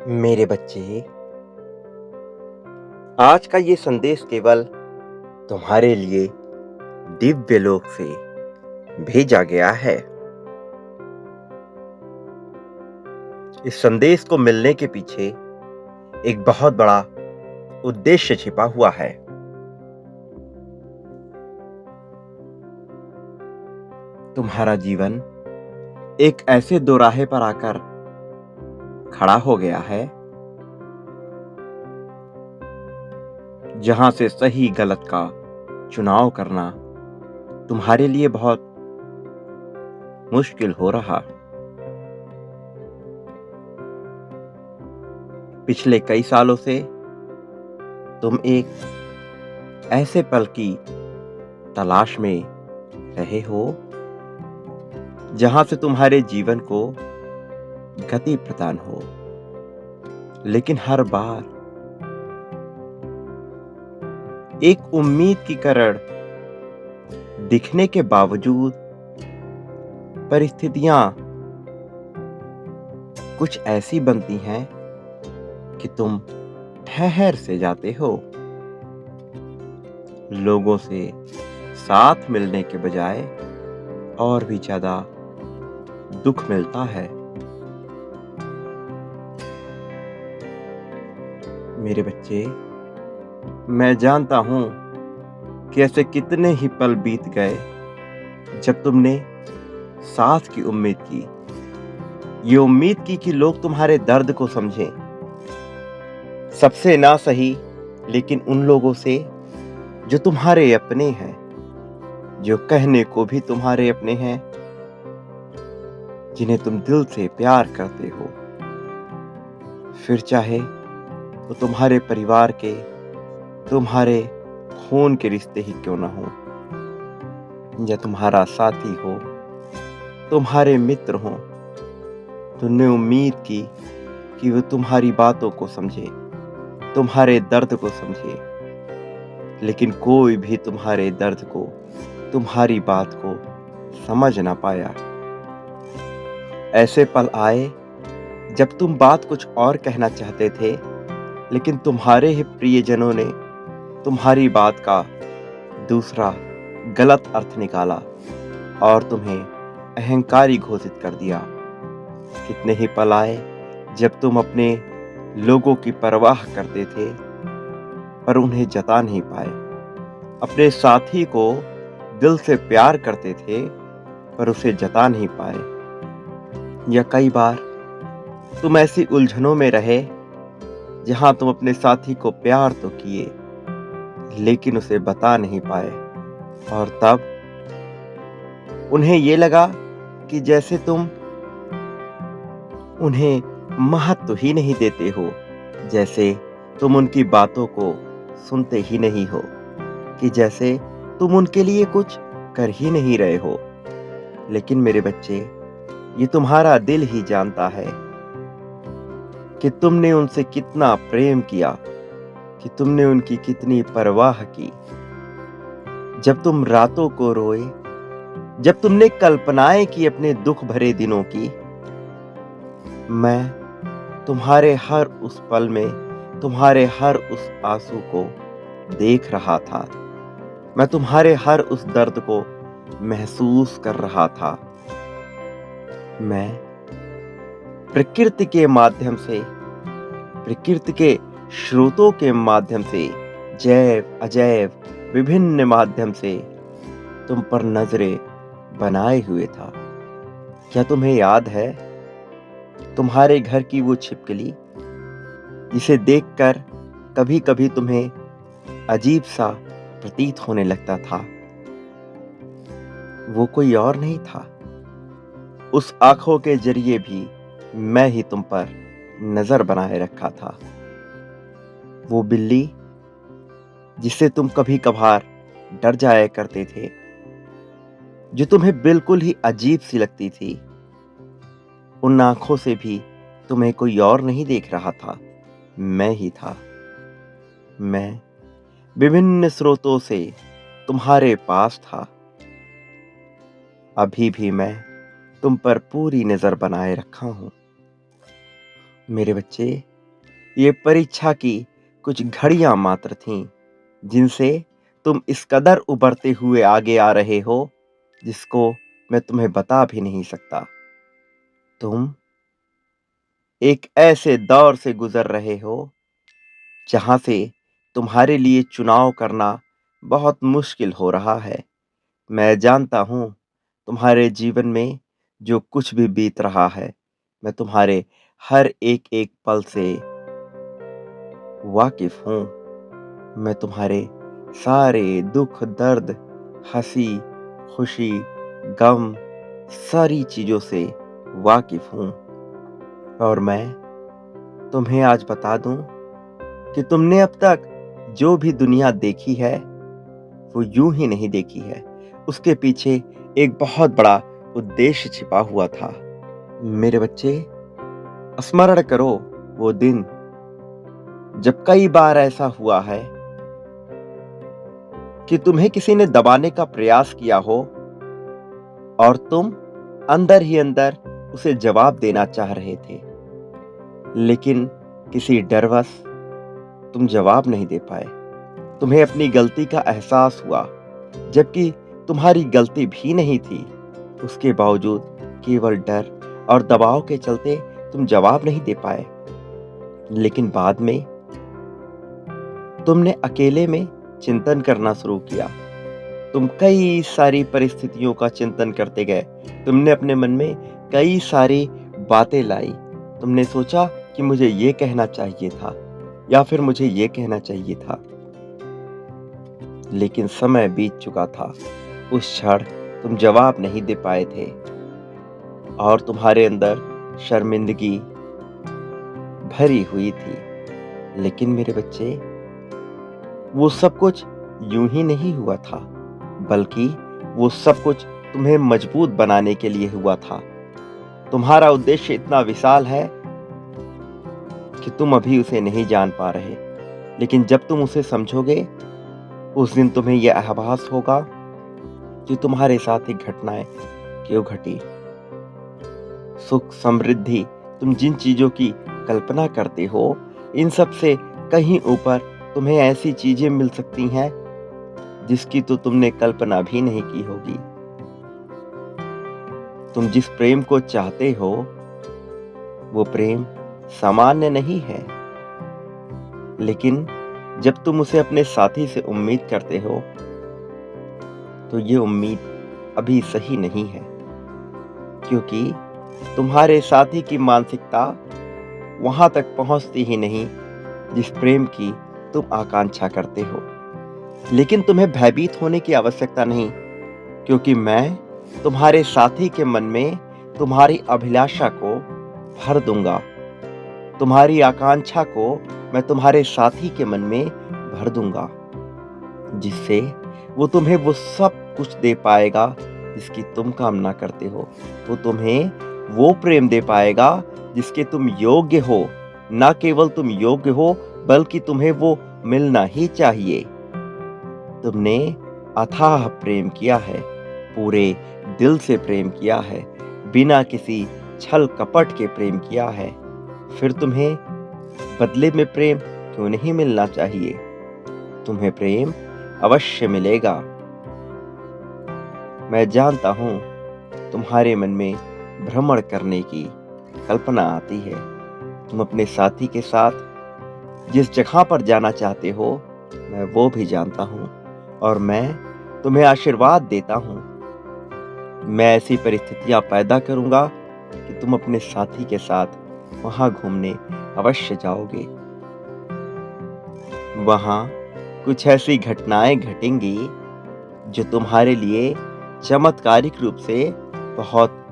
मेरे बच्चे, आज का ये संदेश केवल तुम्हारे लिए दिव्य लोक से भेजा गया है। इस संदेश को मिलने के पीछे एक बहुत बड़ा उद्देश्य छिपा हुआ है। तुम्हारा जीवन एक ऐसे दोराहे पर आकर खड़ा हो गया है जहां से सही गलत का चुनाव करना तुम्हारे लिए बहुत मुश्किल हो रहा। पिछले कई सालों से तुम एक ऐसे पल की तलाश में रहे हो जहां से तुम्हारे जीवन को गति प्रदान हो, लेकिन हर बार एक उम्मीद की किरण दिखने के बावजूद परिस्थितियां कुछ ऐसी बनती हैं कि तुम ठहर से जाते हो। लोगों से साथ मिलने के बजाय और भी ज्यादा दुख मिलता है। मेरे बच्चे, मैं जानता हूं कि ऐसे कितने ही पल बीत गए जब तुमने साथ की उम्मीद की। ये उम्मीद की कि लोग तुम्हारे दर्द को समझें, सबसे ना सही लेकिन उन लोगों से जो तुम्हारे अपने हैं, जो कहने को भी तुम्हारे अपने हैं, जिन्हें तुम दिल से प्यार करते हो। फिर चाहे वो तुम्हारे परिवार के, तुम्हारे खून के रिश्ते ही क्यों ना हो, या तुम्हारा साथी हो, तुम्हारे मित्र हो। तुमने उम्मीद की कि वो तुम्हारी बातों को समझे, तुम्हारे दर्द को समझे, लेकिन कोई भी तुम्हारे दर्द को, तुम्हारी बात को समझ ना पाया। ऐसे पल आए जब तुम बात कुछ और कहना चाहते थे, लेकिन तुम्हारे ही प्रियजनों ने तुम्हारी बात का दूसरा गलत अर्थ निकाला और तुम्हें अहंकारी घोषित कर दिया। कितने ही पल आए जब तुम अपने लोगों की परवाह करते थे पर उन्हें जता नहीं पाए, अपने साथी को दिल से प्यार करते थे पर उसे जता नहीं पाए। या कई बार तुम ऐसी उलझनों में रहे जहां तुम अपने साथी को प्यार तो किए लेकिन उसे बता नहीं पाए, और तब उन्हें ये लगा कि जैसे तुम उन्हें महत्व ही नहीं देते हो, जैसे तुम उनकी बातों को सुनते ही नहीं हो, कि जैसे तुम उनके लिए कुछ कर ही नहीं रहे हो। लेकिन मेरे बच्चे, ये तुम्हारा दिल ही जानता है कि तुमने उनसे कितना प्रेम किया, कि तुमने उनकी कितनी परवाह की। जब तुम रातों को रोए, जब तुमने कल्पनाएं की अपने दुख भरे दिनों की, मैं तुम्हारे हर उस पल में, तुम्हारे हर उस आंसू को देख रहा था। मैं तुम्हारे हर उस दर्द को महसूस कर रहा था। मैं प्रकृति के माध्यम से, प्रकृति के स्रोतों के माध्यम से, जैव अजैव विभिन्न माध्यम से तुम पर नजरें बनाए हुए था। क्या तुम्हें याद है तुम्हारे घर की वो छिपकली, जिसे देखकर कभी कभी तुम्हें अजीब सा प्रतीत होने लगता था? वो कोई और नहीं था, उस आंखों के जरिए भी मैं ही तुम पर नजर बनाए रखा था। वो बिल्ली जिससे तुम कभी कभार डर जाया करते थे, जो तुम्हें बिल्कुल ही अजीब सी लगती थी, उन आंखों से भी तुम्हें कोई और नहीं देख रहा था, मैं ही था। मैं विभिन्न स्रोतों से तुम्हारे पास था। अभी भी मैं तुम पर पूरी नजर बनाए रखा हूं। मेरे बच्चे, ये परीक्षा की कुछ घड़ियां मात्र थीं, जिनसे तुम इस कदर उभरते हुए आगे आ रहे हो, जिसको मैं तुम्हें बता भी नहीं सकता। तुम एक ऐसे दौर से गुजर रहे हो, जहां से तुम्हारे लिए चुनाव करना बहुत मुश्किल हो रहा है। मैं जानता हूं, तुम्हारे जीवन में जो कुछ भी बीत रहा है, मैं तुम्हारे हर एक-एक पल से वाकिफ हूं। मैं तुम्हारे सारे दुख, दर्द, हंसी, खुशी, गम, सारी चीजों से वाकिफ हूं। और मैं तुम्हें आज बता दूं कि तुमने अब तक जो भी दुनिया देखी है, वो यूं ही नहीं देखी है। उसके पीछे एक बहुत बड़ा उद्देश्य छिपा हुआ था। मेरे बच्चे, स्मरण करो वो दिन जब कई बार ऐसा हुआ है कि तुम्हें किसी ने दबाने का प्रयास किया हो और तुम अंदर ही अंदर उसे जवाब देना चाह रहे थे, लेकिन किसी डरवश तुम जवाब नहीं दे पाए। तुम्हें अपनी गलती का एहसास हुआ, जबकि तुम्हारी गलती भी नहीं थी। उसके बावजूद केवल डर और दबाव के चलते तुम जवाब नहीं दे पाए। लेकिन बाद में तुमने अकेले में चिंतन करना शुरू किया। तुम कई सारी परिस्थितियों का चिंतन करते गए। तुमने अपने मन में कई सारी बातें लाई। तुमने सोचा कि मुझे ये कहना चाहिए था या फिर मुझे ये कहना चाहिए था। लेकिन समय बीत चुका था। उस क्षण तुम जवाब नहीं दे पाए थे और तुम्हारे अंदर शर्मिंदगी भरी हुई थी। लेकिन मेरे बच्चे, वो सब कुछ यूं ही नहीं हुआ था, बल्कि वो सब कुछ तुम्हें मजबूत बनाने के लिए हुआ था। तुम्हारा उद्देश्य इतना विशाल है कि तुम अभी उसे नहीं जान पा रहे, लेकिन जब तुम उसे समझोगे, उस दिन तुम्हें यह आभास होगा कि तुम्हारे साथ ही घटनाएं क्यों घटी। सुख, समृद्धि, तुम जिन चीजों की कल्पना करते हो, इन सब से कहीं ऊपर तुम्हें ऐसी चीजें मिल सकती हैं जिसकी तो तुमने कल्पना भी नहीं की होगी। तुम जिस प्रेम को चाहते हो, वो प्रेम सामान्य नहीं है, लेकिन जब तुम उसे अपने साथी से उम्मीद करते हो, तो ये उम्मीद अभी सही नहीं है, क्योंकि तुम्हारे साथी की मानसिकता वहां तक पहुंचती ही नहीं जिस प्रेम की तुम आकांक्षा करते हो। लेकिन तुम्हें भयभीत होने की आवश्यकता नहीं, क्योंकि मैं तुम्हारे साथी के मन में तुम्हारी अभिलाषा को भर दूंगा। तुम्हारी आकांक्षा को मैं तुम्हारे साथी के मन में भर दूंगा, जिससे वो तुम्हें वो सब कुछ दे पाएगा जिसकी तुम कामना करते हो। वो तुम्हें वो प्रेम दे पाएगा जिसके तुम योग्य हो। ना केवल तुम योग्य हो, बल्कि तुम्हें वो मिलना ही चाहिए। तुमने अथाह प्रेम किया है, पूरे दिल से प्रेम किया है, बिना किसी छल कपट के प्रेम किया है। फिर तुम्हें बदले में प्रेम क्यों नहीं मिलना चाहिए? तुम्हें प्रेम अवश्य मिलेगा। मैं जानता हूं, तुम्हारे मन में भ्रमण करने की कल्पना आती है। तुम अपने साथी के साथ जिस जगह पर जाना चाहते हो, मैं वो भी जानता हूं, और मैं तुम्हें आशीर्वाद देता हूं। मैं ऐसी परिस्थितियां पैदा करूंगा कि तुम अपने साथी के साथ वहां घूमने अवश्य जाओगे। वहां कुछ ऐसी घटनाएं घटेंगी जो तुम्हारे लिए चमत्कारिक रूप से बहुत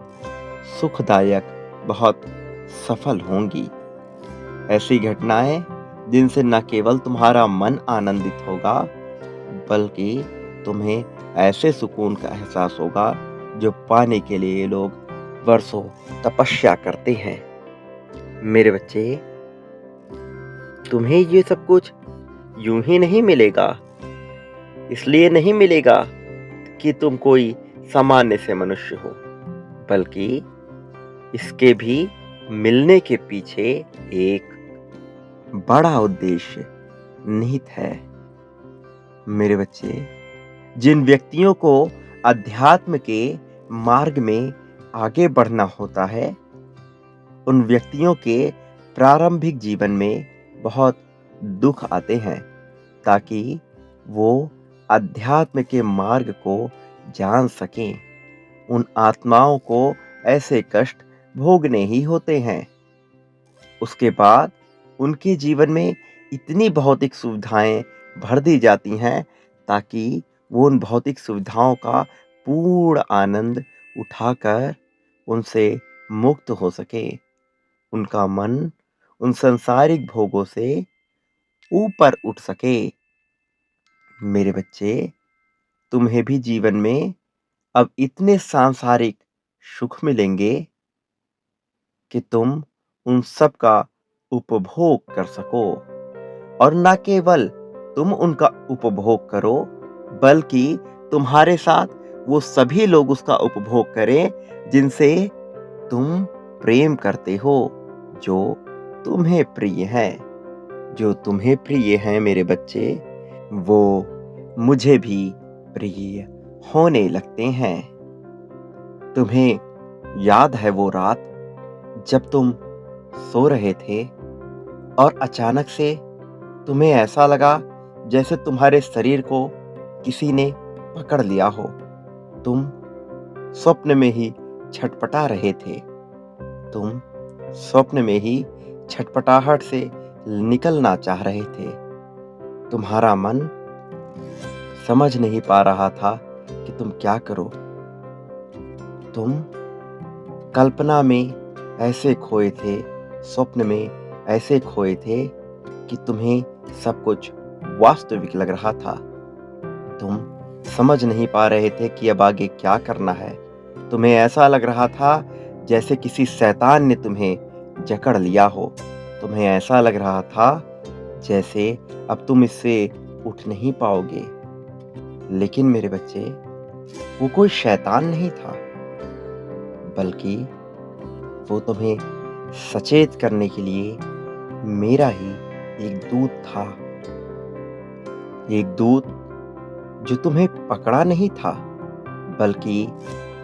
सुखदायक, बहुत सफल होंगी। ऐसी घटनाएं जिनसे न केवल तुम्हारा मन आनंदित होगा, बल्कि तुम्हें ऐसे सुकून का एहसास होगा जो पाने के लिए लोग वर्षों तपस्या करते हैं। मेरे बच्चे, तुम्हें ये सब कुछ यूं ही नहीं मिलेगा। इसलिए नहीं मिलेगा कि तुम कोई सामान्य से मनुष्य हो, बल्कि इसके भी मिलने के पीछे एक बड़ा उद्देश्य निहित है। मेरे बच्चे, जिन व्यक्तियों को अध्यात्म के मार्ग में आगे बढ़ना होता है, उन व्यक्तियों के प्रारंभिक जीवन में बहुत दुख आते हैं, ताकि वो अध्यात्म के मार्ग को जान सकें। उन आत्माओं को ऐसे कष्ट भोगने ही होते हैं। उसके बाद उनके जीवन में इतनी भौतिक सुविधाएं भर दी जाती हैं, ताकि वो उन भौतिक सुविधाओं का पूर्ण आनंद उठाकर उनसे मुक्त हो सके। उनका मन उन सांसारिक भोगों से ऊपर उठ सके। मेरे बच्चे, तुम्हें भी जीवन में अब इतने सांसारिक सुख मिलेंगे कि तुम उन सब का उपभोग कर सको। और न केवल तुम उनका उपभोग करो, बल्कि तुम्हारे साथ वो सभी लोग उसका उपभोग करें जिनसे तुम प्रेम करते हो, जो तुम्हें प्रिय है। जो तुम्हें प्रिय है मेरे बच्चे, वो मुझे भी प्रिय होने लगते हैं। तुम्हें याद है वो रात जब तुम सो रहे थे और अचानक से तुम्हें ऐसा लगा जैसे तुम्हारे शरीर को किसी ने पकड़ लिया हो। तुम स्वप्न में ही छटपटा रहे थे। तुम स्वप्न में ही छटपटाहट से निकलना चाह रहे थे। तुम्हारा मन समझ नहीं पा रहा था कि तुम क्या करो। तुम कल्पना में ऐसे खोए थे, स्वप्न में ऐसे खोए थे कि तुम्हें सब कुछ वास्तविक लग रहा था। तुम समझ नहीं पा रहे थे कि अब आगे क्या करना है। तुम्हें ऐसा लग रहा था जैसे किसी शैतान ने तुम्हें जकड़ लिया हो। तुम्हें ऐसा लग रहा था जैसे अब तुम इससे उठ नहीं पाओगे। लेकिन मेरे बच्चे, वो कोई शैतान नहीं था, बल्कि वो तुम्हें सचेत करने के लिए मेरा ही एक दूत था। एक दूत जो तुम्हें पकड़ा नहीं था, बल्कि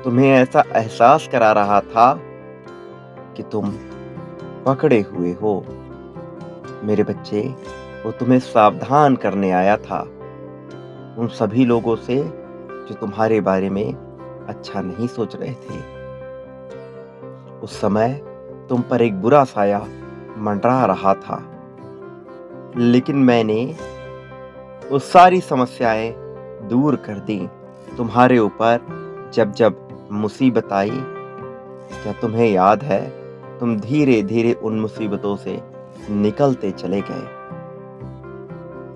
तुम्हें ऐसा एहसास करा रहा था कि तुम पकड़े हुए हो। मेरे बच्चे, वो तुम्हें सावधान करने आया था उन सभी लोगों से जो तुम्हारे बारे में अच्छा नहीं सोच रहे थे। उस समय तुम पर एक बुरा साया मंडरा रहा था, लेकिन मैंने वो सारी समस्याएं दूर कर दी। तुम्हारे ऊपर जब जब मुसीबत आई, क्या तुम्हें याद है, तुम धीरे धीरे उन मुसीबतों से निकलते चले गए।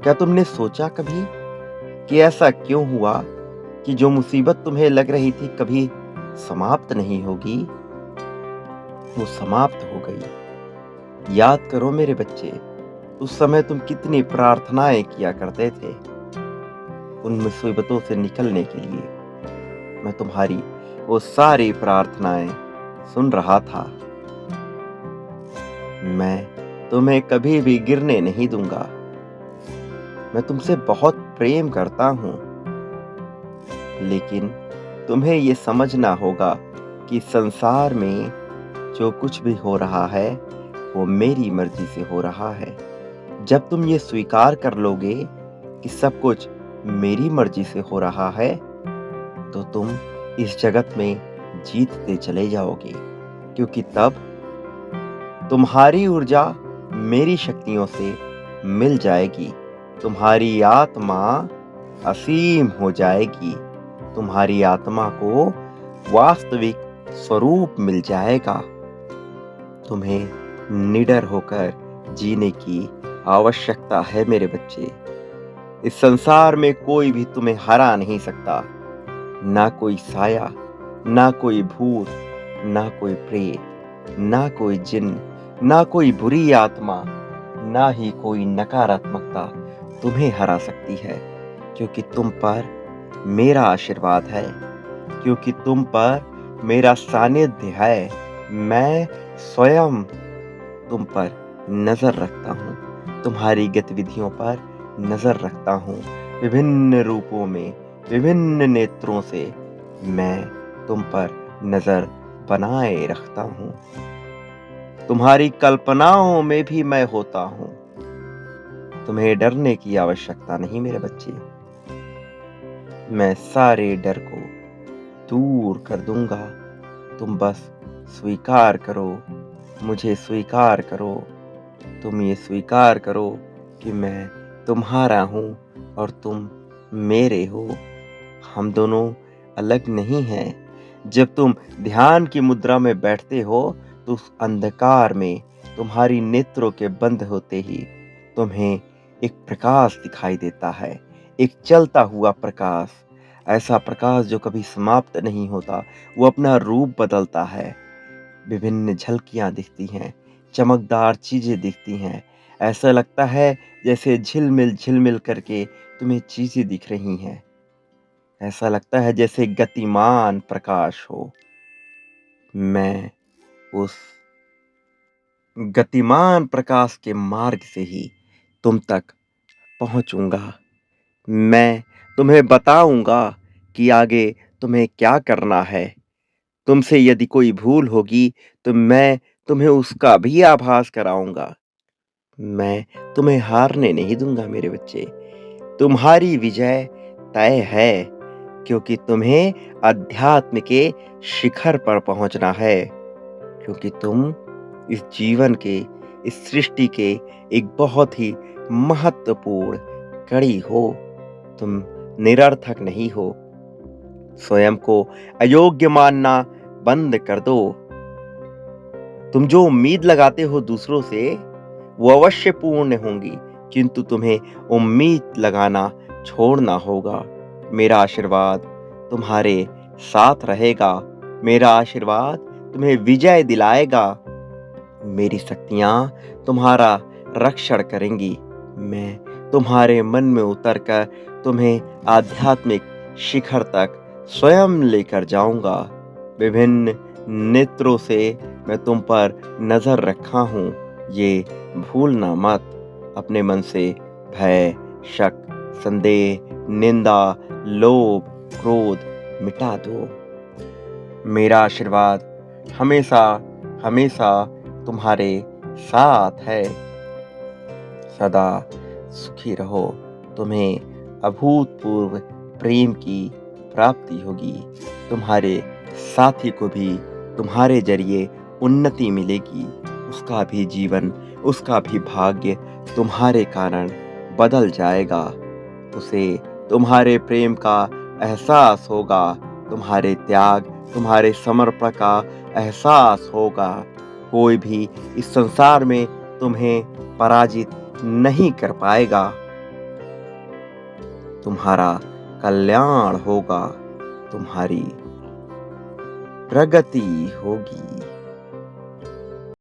क्या तुमने सोचा कभी कि ऐसा क्यों हुआ कि जो मुसीबत तुम्हें लग रही थी कभी समाप्त नहीं होगी, वो समाप्त हो गई। याद करो मेरे बच्चे, उस समय तुम कितनी प्रार्थनाएं किया करते थे उन मुसीबतों से निकलने के लिए। मैं तुम्हारी वो सारी प्रार्थनाएं सुन रहा था। मैं तुम्हें कभी भी गिरने नहीं दूंगा। मैं तुमसे बहुत प्रेम करता हूं, लेकिन तुम्हें ये समझना होगा कि संसार में जो कुछ भी हो रहा है वो मेरी मर्जी से हो रहा है। जब तुम ये स्वीकार कर लोगे कि सब कुछ मेरी मर्जी से हो रहा है, तो तुम इस जगत में जीतते चले जाओगे, क्योंकि तब तुम्हारी ऊर्जा मेरी शक्तियों से मिल जाएगी। तुम्हारी आत्मा असीम हो जाएगी। तुम्हारी आत्मा को वास्तविक स्वरूप मिल जाएगा। तुम्हें निडर होकर जीने की आवश्यकता है मेरे बच्चे। इस संसार में कोई भी तुम्हें हरा नहीं सकता। ना कोई साया, ना कोई भूत, ना कोई प्रेत, ना कोई जिन्न, ना कोई बुरी आत्मा, ना ही कोई नकारात्मकता तुम्हें हरा सकती है, क्योंकि तुम पर मेरा आशीर्वाद है, क्योंकि तुम पर मेरा सानिध्य है। मैं स्वयं तुम पर नजर रखता हूँ। तुम्हारी गतिविधियों पर नजर रखता हूँ। विभिन्न रूपों में, विभिन्न नेत्रों से मैं तुम पर नजर बनाए रखता हूँ। तुम्हारी कल्पनाओं में भी मैं होता हूँ। तुम्हें डरने की आवश्यकता नहीं मेरे बच्चे। मैं सारे डर को दूर कर दूंगा। तुम बस स्वीकार करो, मुझे स्वीकार करो। तुम ये स्वीकार करो कि मैं तुम्हारा हूँ और तुम मेरे हो। हम दोनों अलग नहीं हैं। जब तुम ध्यान की मुद्रा में बैठते हो तो उस अंधकार में तुम्हारी नेत्रों के बंद होते ही तुम्हें एक प्रकाश दिखाई देता है, एक चलता हुआ प्रकाश। ऐसा प्रकाश जो कभी समाप्त नहीं होता, वो अपना रूप बदलता है। विभिन्न झलकियां दिखती हैं, चमकदार चीजें दिखती हैं। ऐसा लगता है जैसे झिलमिल झिलमिल करके तुम्हें चीजें दिख रही हैं। ऐसा लगता है जैसे गतिमान प्रकाश हो। मैं उस गतिमान प्रकाश के मार्ग से ही तुम तक पहुंचूंगा। मैं तुम्हें बताऊंगा कि आगे तुम्हें क्या करना है। तुमसे यदि कोई भूल होगी तो मैं तुम्हें उसका भी आभास कराऊंगा। मैं तुम्हें हारने नहीं दूंगा मेरे बच्चे। तुम्हारी विजय तय है, क्योंकि तुम्हें अध्यात्म के शिखर पर पहुंचना है। क्योंकि तुम इस जीवन के, इस सृष्टि के एक बहुत ही महत्वपूर्ण कड़ी हो। तुम निरर्थक नहीं हो। स्वयं को अयोग्य मानना बंद कर दो। तुम जो उम्मीद लगाते हो दूसरों से, वो अवश्य पूर्ण होंगी, किंतु तुम्हें उम्मीद लगाना छोड़ना होगा। मेरा आशीर्वाद तुम्हारे साथ रहेगा। मेरा आशीर्वाद तुम्हें विजय दिलाएगा। मेरी शक्तियां तुम्हारा रक्षण करेंगी। मैं तुम्हारे मन में उतरकर तुम्हें आध्यात्मिक शिखर तक स्वयं लेकर जाऊंगा। विभिन्न नेत्रों से मैं तुम पर नजर रखा हूं, ये भूलना मत। अपने मन से भय, शक, संदेह, निंदा, लोभ, क्रोध मिटा दो। मेरा आशीर्वाद हमेशा हमेशा तुम्हारे साथ है। सदा सुखी रहो। तुम्हें अभूतपूर्व प्रेम की प्राप्ति होगी। तुम्हारे साथी को भी तुम्हारे जरिए उन्नति मिलेगी। उसका भी जीवन, उसका भी भाग्य तुम्हारे कारण बदल जाएगा। उसे तुम्हारे प्रेम का एहसास होगा। तुम्हारे त्याग, तुम्हारे समर्पण का एहसास होगा। कोई भी इस संसार में तुम्हें पराजित नहीं कर पाएगा। तुम्हारा कल्याण होगा, तुम्हारी प्रगति होगी।